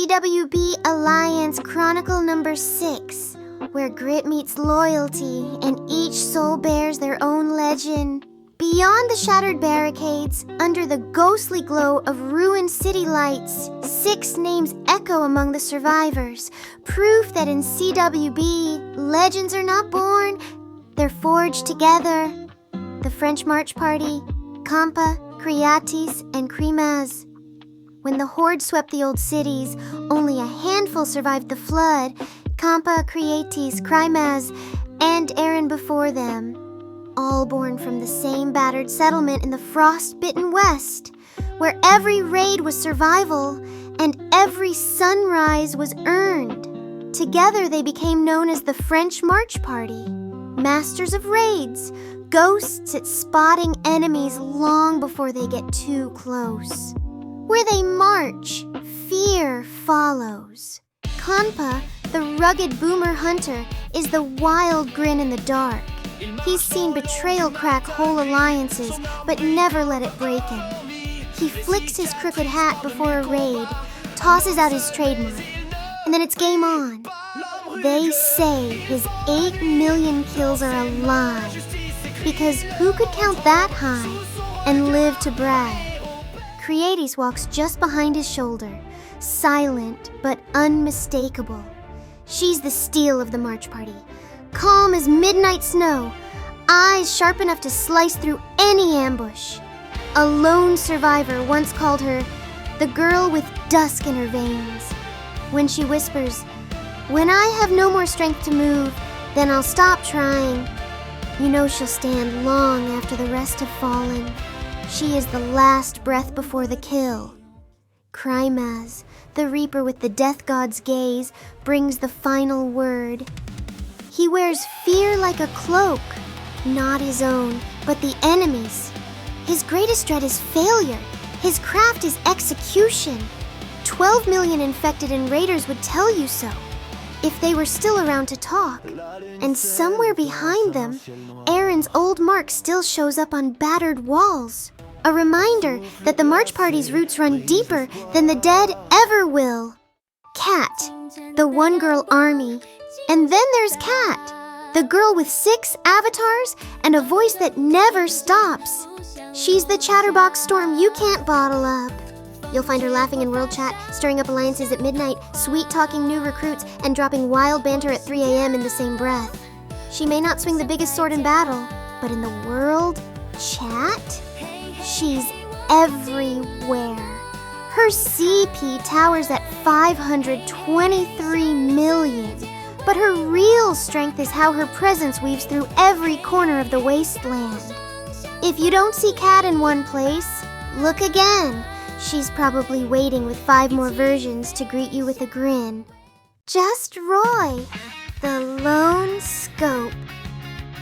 CWB Alliance Chronicle number 6, where grit meets loyalty and each soul bears their own legend. Beyond the shattered barricades, under the ghostly glow of ruined city lights, 6 names echo among the survivors, proof that in CWB, legends are not born, they're forged together. The French March Party, Kanpa, Creatyse, and Krymaz. When the horde swept the old cities, only a handful survived the flood. Kanpa, Creatyse, Krymaz, and Aaron before them. All born from the same battered settlement in the frost-bitten west, where every raid was survival and every sunrise was earned. Together they became known as the French March Party, masters of raids, ghosts at spotting enemies long before they get too close. Where they march, fear follows. Kanpa, the rugged boomer hunter, is the wild grin in the dark. He's seen betrayal crack whole alliances, but never let it break him. He flicks his crooked hat before a raid, tosses out his trademark, and then it's game on. They say his 8 million kills are a lie, because who could count that high and live to brag? Creatyse walks just behind his shoulder, silent but unmistakable. She's the steel of the March Party, calm as midnight snow, eyes sharp enough to slice through any ambush. A lone survivor once called her the girl with dusk in her veins. When she whispers, "When I have no more strength to move, then I'll stop trying," you know she'll stand long after the rest have fallen. She is the last breath before the kill. Krymaz, the reaper with the death god's gaze, brings the final word. He wears fear like a cloak, not his own, but the enemy's. His greatest dread is failure. His craft is execution. 12 million infected and raiders would tell you so, if they were still around to talk. And somewhere behind them, Aaron's old mark still shows up on battered walls. A reminder that the March Party's roots run deeper than the dead ever will. Cat, the one-girl army. And then there's Cat, the girl with 6 avatars and a voice that never stops. She's the chatterbox storm you can't bottle up. You'll find her laughing in world chat, stirring up alliances at midnight, sweet-talking new recruits, and dropping wild banter at 3 a.m. in the same breath. She may not swing the biggest sword in battle, but in the world chat, she's everywhere. Her CP towers at 523 million, but her real strength is how her presence weaves through every corner of the wasteland. If you don't see Cat in one place, look again. She's probably waiting with 5 more versions to greet you with a grin. JustRoy, the lone scope.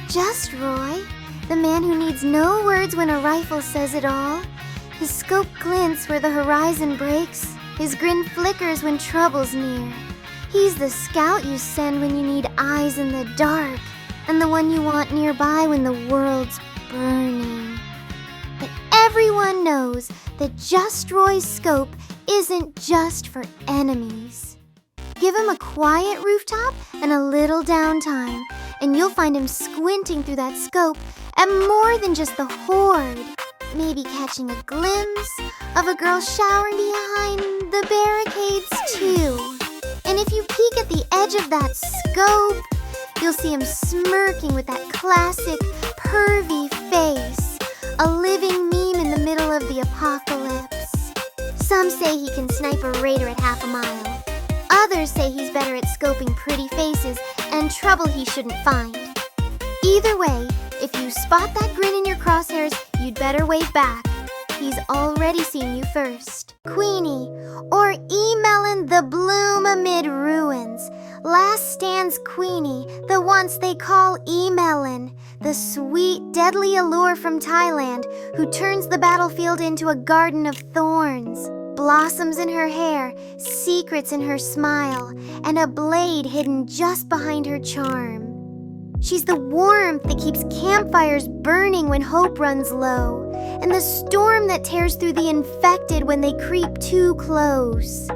JustRoy, the man who needs no words when a rifle says it all. His scope glints where the horizon breaks. His grin flickers when trouble's near. He's the scout you send when you need eyes in the dark, and the one you want nearby when the world's burning. But everyone knows that JustRoy's scope isn't just for enemies. Give him a quiet rooftop and a little downtime, and you'll find him squinting through that scope at more than just the horde. Maybe catching a glimpse of a girl showering behind the barricades too. And if you peek at the edge of that scope, you'll see him smirking with that classic pervy face, a living meme in the middle of the apocalypse. Some say he can snipe a raider at half a mile. Others say he's better at scoping pretty faces and trouble he shouldn't find. Either way, if you spot that grin in your crosshairs, you'd better wave back. He's already seen you first. Queenie, or E-melon the bloom amid ruins. Last stands Queenie, the once they call E-melon, the sweet, deadly allure from Thailand, who turns the battlefield into a garden of thorns. Blossoms in her hair, secrets in her smile, and a blade hidden just behind her charm. She's the warmth that keeps campfires burning when hope runs low, and the storm that tears through the infected when they creep too close.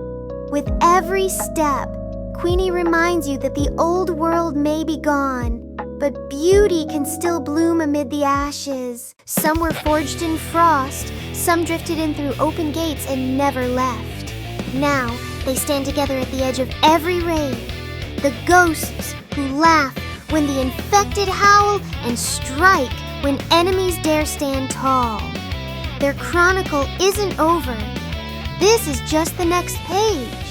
With every step, Queenie reminds you that the old world may be gone, but beauty can still bloom amid the ashes. Some were forged in frost, some drifted in through open gates and never left. Now, they stand together at the edge of every raid. The ghosts who laugh when the infected howl and strike when enemies dare stand tall. Their chronicle isn't over. This is just the next page.